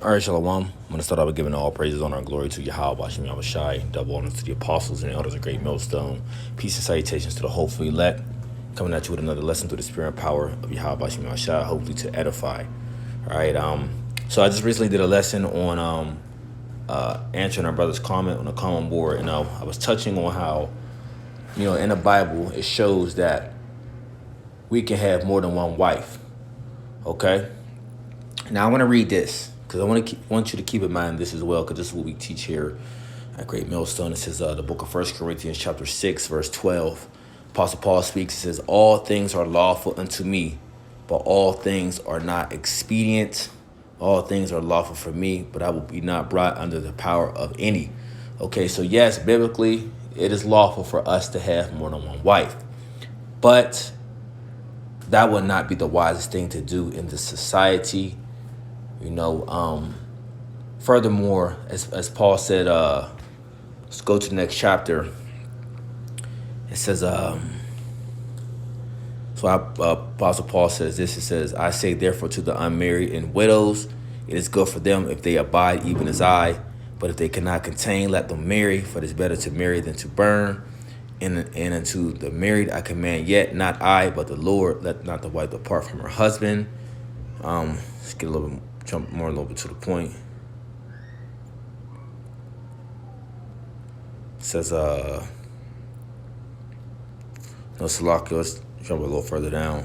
All right, Shalom. I'm going to start out with giving all praises, honor, and glory to Yahweh, Bashem Yahushai, double honor to the apostles and elders of Great Millstone. Peace and salutations to the hopeful elect. Coming at you with another lesson through the spirit and power of Yahweh, Bashem Yahushai, hopefully to edify. All right. So I just recently did a lesson on answering our brother's comment on the common board. And I was touching on how, in the Bible, it shows that we can have more than one wife. Okay. Now I want to read this because I want you to keep in mind this as well, because this is what we teach here at Great Millstone. It says the book of 1 Corinthians chapter 6, verse 12. Apostle Paul speaks. It says, all things are lawful unto me, but all things are not expedient. All things are lawful for me, but I will be not brought under the power of any. Okay, so yes, biblically, it is lawful for us to have more than one wife. But that would not be the wisest thing to do in this society. Furthermore, as Paul said, let's go to the next chapter. It says, Apostle Paul says this. It says, I say therefore to the unmarried and widows, it is good for them if they abide even as I. But if they cannot contain, let them marry, for it is better to marry than to burn. And unto the married I command, yet not I, but the Lord, let not the wife depart from her husband. Let's get a little bit to the point. It says, no, Salaki, let's jump a little further down.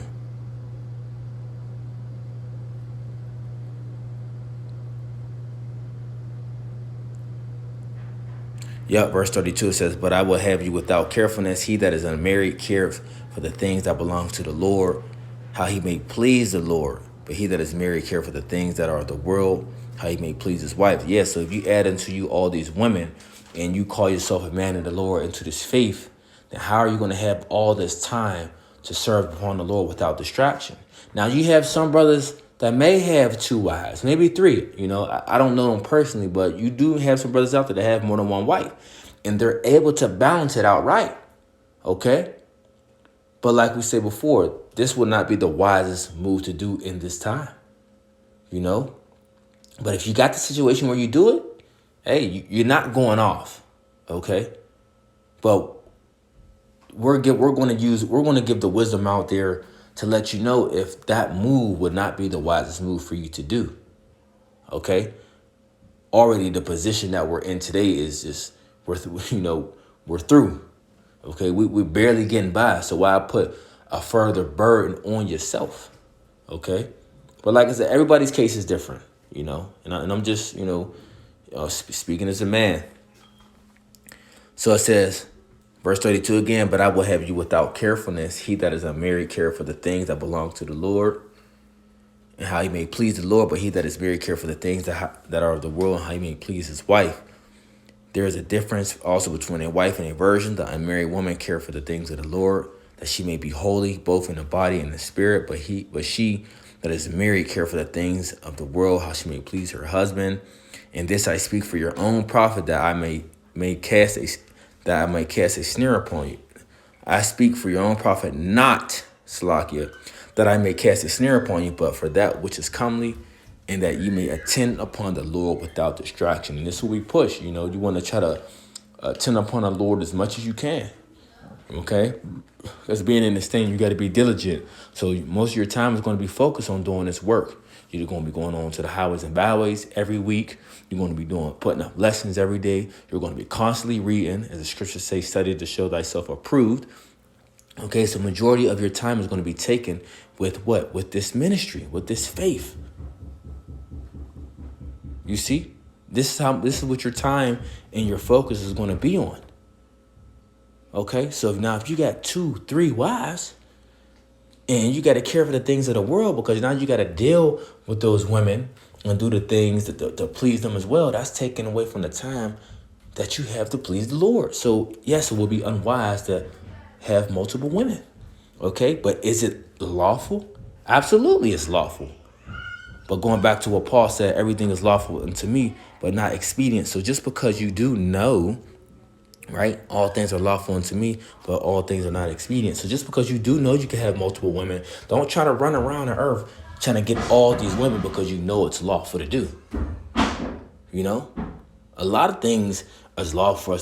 Verse 32 says, but I will have you without carefulness. He that is unmarried careth for the things that belong to the Lord, how he may please the Lord. But he that is married careth for the things that are of the world, how he may please his wife. So if you add unto you all these women and you call yourself a man of the Lord into this faith, then how are you going to have all this time to serve upon the Lord without distraction? Now, you have some brothers that may have two wives, maybe three. I don't know them personally, but you do have some brothers out there that have more than one wife, and they're able to balance it out right. Okay? But like we said before, this would not be the wisest move to do in this time. But if you got the situation where you do it, hey, you're not going off. Okay? But we're going to give the wisdom out there to let you know if that move would not be the wisest move for you to do. Okay? Already the position that we're in today is just we're through. Okay, we're barely getting by. So why put a further burden on yourself? Okay, but like I said, everybody's case is different. And I'm just speaking as a man. So it says, verse 32 again, but I will have you without carefulness. He that is unmarried care for the things that belong to the Lord, and how he may please the Lord. But he that is married care for the things that are of the world, and how he may please his wife. There is a difference also between a wife and a virgin. The unmarried woman care for the things of the Lord, that she may be holy, both in the body and the spirit. But she that is married care for the things of the world, how she may please her husband. And this I speak for your own profit, that I may cast a snare upon you. I speak for your own profit, not Salakia, that I may cast a snare upon you, but for that which is comely, and that you may attend upon the Lord without distraction. And this is what we push. You want to try to attend upon the Lord as much as you can. Okay? Because being in this thing, you got to be diligent. So most of your time is going to be focused on doing this work. You're going to be going on to the highways and byways every week. You're going to be putting up lessons every day. You're going to be constantly reading, as the scriptures say, study to show thyself approved. Okay, so majority of your time is going to be taken with what? With this ministry, with this faith. You see, this is what your time and your focus is going to be on. Okay, so now if you got 2-3 wives and you got to care for the things of the world, because now you got to deal with those women and do the things to please them as well, that's taken away from the time that you have to please the Lord. So yes, it will be unwise to have multiple women. Okay, but is it lawful? Absolutely, it's lawful. But going back to what Paul said, everything is lawful unto me, but not expedient. So just because you do know, right, all things are lawful unto me, but all things are not expedient. So just because you do know you can have multiple women, don't try to run around the earth trying to get all these women because you know it's lawful to do. A lot of things is lawful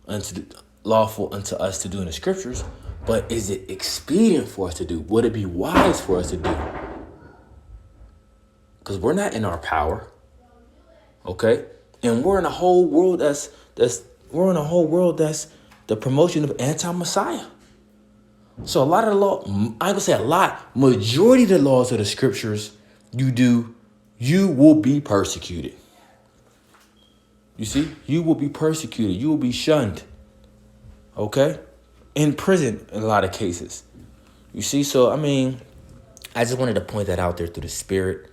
unto us to do in the scriptures, but is it expedient for us to do? Would it be wise for us to do? Because we're not in our power, okay? And we're in a whole world that's the promotion of anti-Messiah. So a lot of the law, I ain't gonna say a lot, majority of the laws of the scriptures you will be persecuted. You see, you will be persecuted. You will be shunned. Okay? In prison in a lot of cases. You see, so I just wanted to point that out there through the spirit,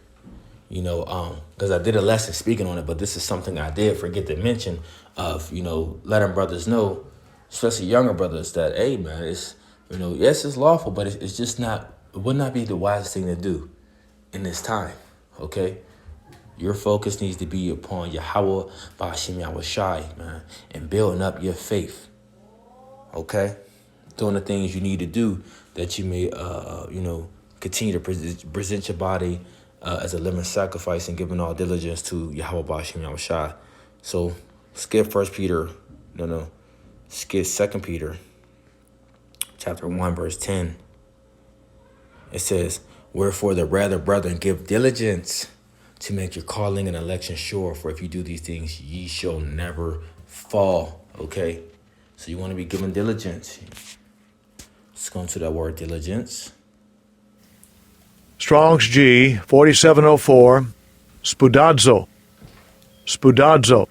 because I did a lesson speaking on it, but this is something I did forget to mention of, letting brothers know, especially younger brothers, that, hey, man, it's, yes, it's lawful, but it's just not, it would not be the wisest thing to do in this time, okay? Your focus needs to be upon Yahweh, Ba'ashim Yahweh Shai, man, and building up your faith, okay? Doing the things you need to do that you may, continue to present your body as a living sacrifice and giving all diligence to Yahweh Ba'ashim Yahweh Shai. So skip 2 Peter chapter 1, verse 10. It says, wherefore the rather, brethren, give diligence to make your calling and election sure. For if you do these things, ye shall never fall. Okay? So you want to be given diligence. Let's go into that word diligence. Strong's G, 4704, spudazo. Spudazo.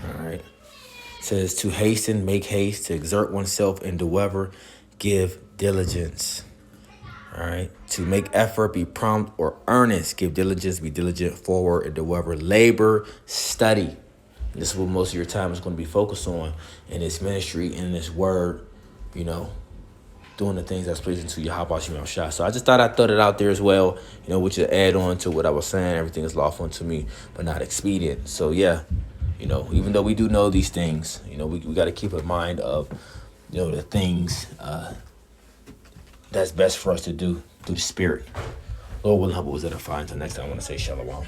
All right. It says to hasten, make haste, to exert oneself, and do ever give diligence. All right. To make effort, be prompt or earnest. Give diligence, be diligent, forward, and do ever labor, study. And this is what most of your time is going to be focused on in this ministry, in this word, doing the things that's pleasing to Yahweh Shemel Shah. So I just thought I'd throw it out there as well, which is add on to what I was saying. Everything is lawful unto me, but not expedient. So yeah, even though we do know these things, we got to keep in mind of, the things that's best for us to do through the spirit. Lord willing, help us edify. Until next time, I want to say shalom.